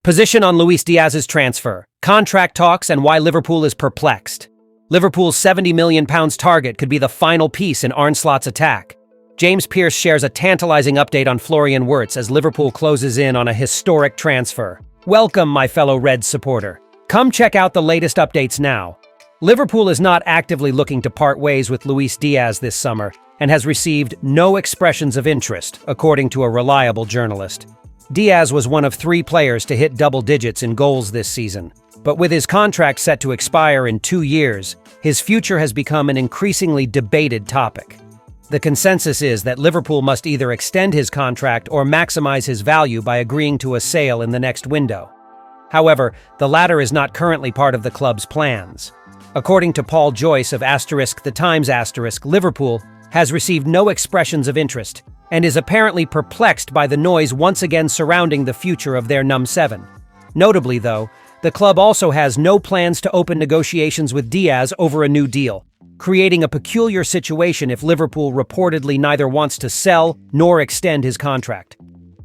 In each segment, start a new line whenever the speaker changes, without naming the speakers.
Position on Luis Diaz's transfer, contract talks, and why Liverpool is perplexed. Liverpool's £70 million target could be the final piece in Arne Slot's attack. James Pearce shares a tantalizing update on Florian Wirtz as Liverpool closes in on a historic transfer. Welcome, my fellow Reds supporter. Come check out the latest updates now. Liverpool is not actively looking to part ways with Luis Diaz this summer and has received no expressions of interest, according to a reliable journalist. Diaz was one of 3 players to hit double digits in goals this season, but with his contract set to expire in 2 years, his future has become an increasingly debated topic. The consensus is that Liverpool must either extend his contract or maximize his value by agreeing to a sale in the next window. However, the latter is not currently part of the club's plans. According to Paul Joyce of *The Times*, Liverpool has received no expressions of interest and is apparently perplexed by the noise once again surrounding the future of their num7. Notably, though, the club also has no plans to open negotiations with Diaz over a new deal, creating a peculiar situation if Liverpool reportedly neither wants to sell nor extend his contract.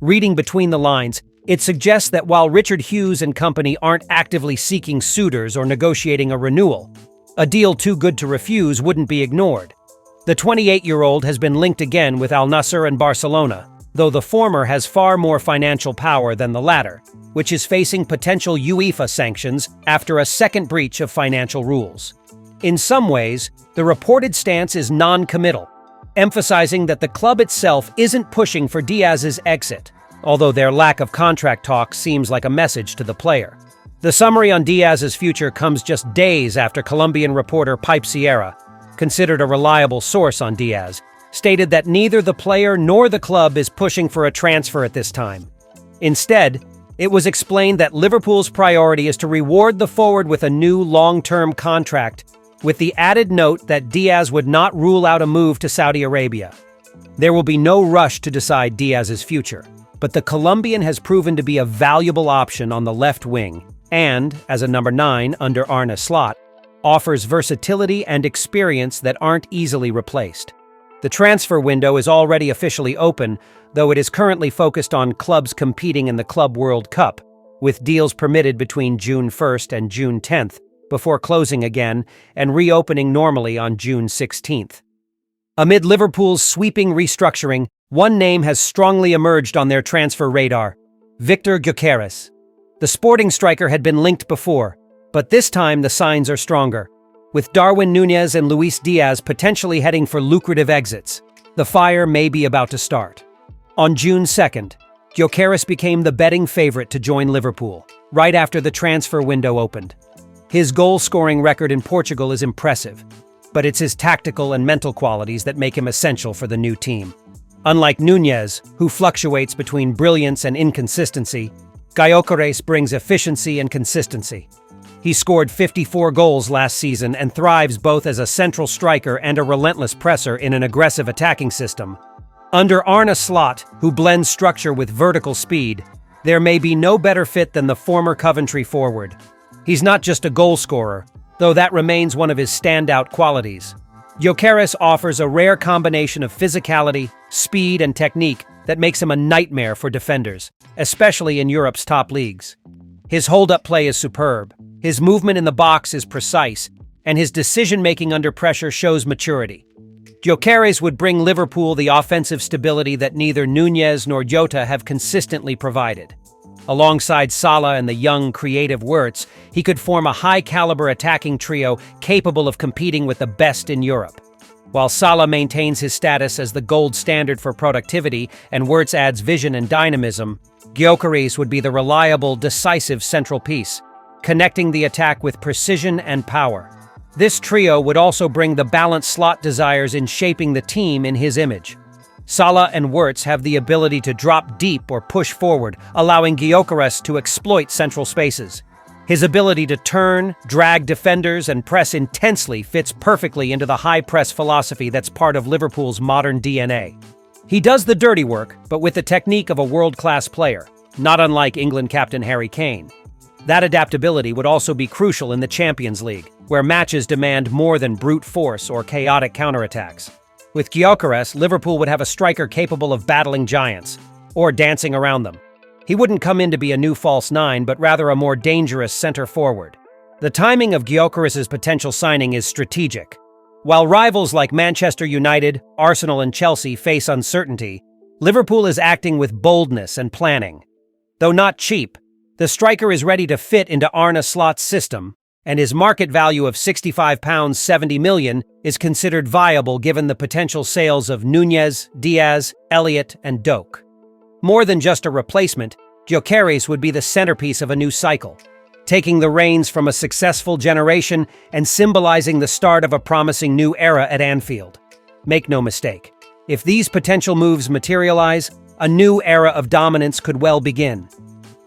Reading between the lines, it suggests that while Richard Hughes and company aren't actively seeking suitors or negotiating a renewal, a deal too good to refuse wouldn't be ignored. The 28-year-old has been linked again with Al Nassr and Barcelona, though the former has far more financial power than the latter, which is facing potential UEFA sanctions after a second breach of financial rules. In some ways, the reported stance is non-committal, emphasizing that the club itself isn't pushing for Diaz's exit, although their lack of contract talks seems like a message to the player. The summary on Diaz's future comes just days after Colombian reporter Pipe Sierra, considered a reliable source on Diaz, stated that neither the player nor the club is pushing for a transfer at this time. Instead, it was explained that Liverpool's priority is to reward the forward with a new long-term contract, with the added note that Diaz would not rule out a move to Saudi Arabia. There will be no rush to decide Diaz's future, but the Colombian has proven to be a valuable option on the left wing and, as a number 9 under Arne Slot, offers versatility and experience that aren't easily replaced. The transfer window is already officially open, though it is currently focused on clubs competing in the Club World Cup, with deals permitted between June 1st and June 10th, before closing again and reopening normally on June 16th. Amid Liverpool's sweeping restructuring, one name has strongly emerged on their transfer radar: Viktor Gyokeres. The Sporting striker had been linked before, but this time the signs are stronger. With Darwin Núñez and Luis Diaz potentially heading for lucrative exits, the fire may be about to start. On June 2nd, Gyokeres became the betting favorite to join Liverpool, right after the transfer window opened. His goal-scoring record in Portugal is impressive, but it's his tactical and mental qualities that make him essential for the new team. Unlike Núñez, who fluctuates between brilliance and inconsistency, Gyokeres brings efficiency and consistency. He scored 54 goals last season and thrives both as a central striker and a relentless presser in an aggressive attacking system. Under Arne Slot, who blends structure with vertical speed, there may be no better fit than the former Coventry forward. He's not just a goal scorer, though that remains one of his standout qualities. Gyokeres offers a rare combination of physicality, speed, and technique that makes him a nightmare for defenders, especially in Europe's top leagues. His hold-up play is superb, his movement in the box is precise, and his decision-making under pressure shows maturity. Gyokeres would bring Liverpool the offensive stability that neither Núñez nor Jota have consistently provided. Alongside Salah and the young, creative Wirtz, he could form a high-caliber attacking trio capable of competing with the best in Europe. While Salah maintains his status as the gold standard for productivity and Wirtz adds vision and dynamism, Gyokeres would be the reliable, decisive central piece, connecting the attack with precision and power. This trio would also bring the balanced Slot desires in shaping the team in his image. Salah and Wirtz have the ability to drop deep or push forward, allowing Gyokeres to exploit central spaces. His ability to turn, drag defenders, and press intensely fits perfectly into the high-press philosophy that's part of Liverpool's modern DNA. He does the dirty work, but with the technique of a world-class player, not unlike England captain Harry Kane. That adaptability would also be crucial in the Champions League, where matches demand more than brute force or chaotic counterattacks. With Gyokeres, Liverpool would have a striker capable of battling giants, or dancing around them. He wouldn't come in to be a new false nine, but rather a more dangerous center forward. The timing of Gyokeres' potential signing is strategic. While rivals like Manchester United, Arsenal, and Chelsea face uncertainty, Liverpool is acting with boldness and planning. Though not cheap, the striker is ready to fit into Arne Slot's system, and his market value of £65, 70 million is considered viable given the potential sales of Nunez, Diaz, Elliott, and Doak. More than just a replacement, Gyokeres would be the centerpiece of a new cycle, taking the reins from a successful generation and symbolizing the start of a promising new era at Anfield. Make no mistake, if these potential moves materialize, a new era of dominance could well begin.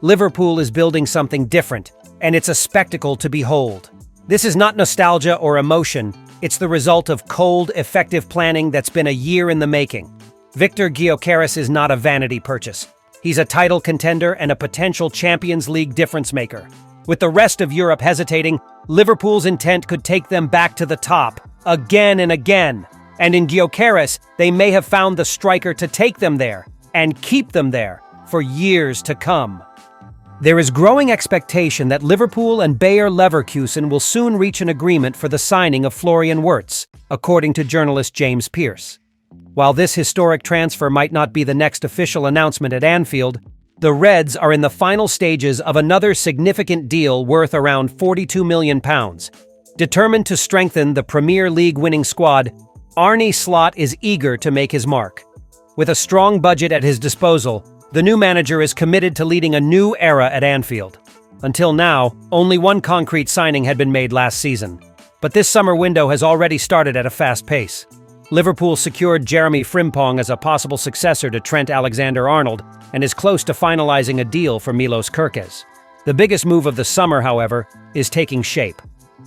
Liverpool is building something different, and it's a spectacle to behold. This is not nostalgia or emotion, it's the result of cold, effective planning that's been a year in the making. Viktor Gyokeres is not a vanity purchase. He's a title contender and a potential Champions League difference maker. With the rest of Europe hesitating, Liverpool's intent could take them back to the top, again and again. And in Gyokeres, they may have found the striker to take them there, and keep them there, for years to come. There is growing expectation that Liverpool and Bayer Leverkusen will soon reach an agreement for the signing of Florian Wirtz, according to journalist James Pearce. While this historic transfer might not be the next official announcement at Anfield, the Reds are in the final stages of another significant deal worth around £42 million. Determined to strengthen the Premier League winning squad, Arne Slot is eager to make his mark. With a strong budget at his disposal, the new manager is committed to leading a new era at Anfield. Until now, only one concrete signing had been made last season. But this summer window has already started at a fast pace. Liverpool secured Jeremy Frimpong as a possible successor to Trent Alexander-Arnold and is close to finalizing a deal for Wirtz and Kerkez. The biggest move of the summer, however, is taking shape.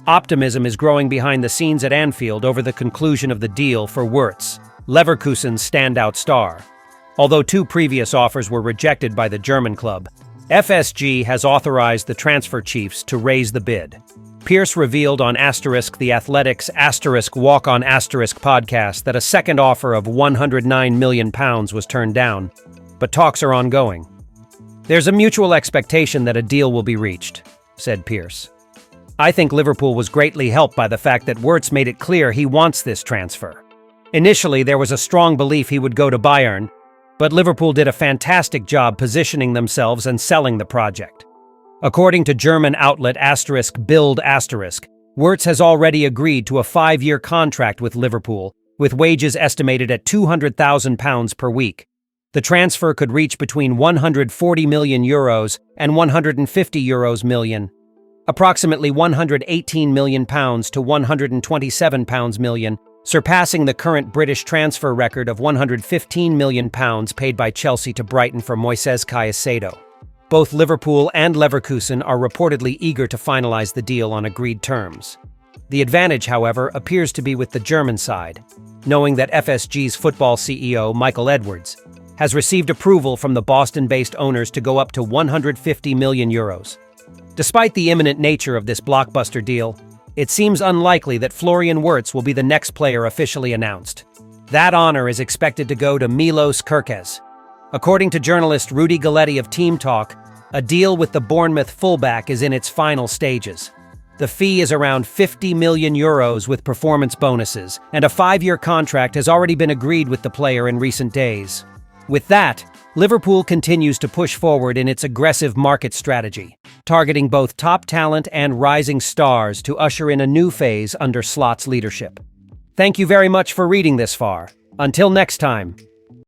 Optimism is growing behind the scenes at Anfield over the conclusion of the deal for Wirtz, Leverkusen's standout star. Although two previous offers were rejected by the German club, FSG has authorized the transfer chiefs to raise the bid. Pearce revealed on The Athletic's Walk-On podcast that a second offer of £109 million was turned down, but talks are ongoing. There's a mutual expectation that a deal will be reached, said Pearce. I think Liverpool was greatly helped by the fact that Wirtz made it clear he wants this transfer. Initially, there was a strong belief he would go to Bayern, but Liverpool did a fantastic job positioning themselves and selling the project. According to German outlet Bild, Wirtz has already agreed to a 5-year contract with Liverpool, with wages estimated at £200,000 per week. The transfer could reach between €140 million and €150 million, approximately £118 million to £127 million, surpassing the current British transfer record of £115 million paid by Chelsea to Brighton for Moises Caicedo. Both Liverpool and Leverkusen are reportedly eager to finalize the deal on agreed terms. The advantage, however, appears to be with the German side, knowing that FSG's football CEO, Michael Edwards, has received approval from the Boston-based owners to go up to €150 million. Despite the imminent nature of this blockbuster deal, it seems unlikely that Florian Wirtz will be the next player officially announced. That honor is expected to go to Wirtz and Kerkez. According to journalist Rudy Galletti of Team Talk, a deal with the Bournemouth fullback is in its final stages. The fee is around €50 million with performance bonuses, and a 5-year contract has already been agreed with the player in recent days. With that, Liverpool continues to push forward in its aggressive market strategy, targeting both top talent and rising stars to usher in a new phase under Slot's leadership. Thank you very much for reading this far. Until next time.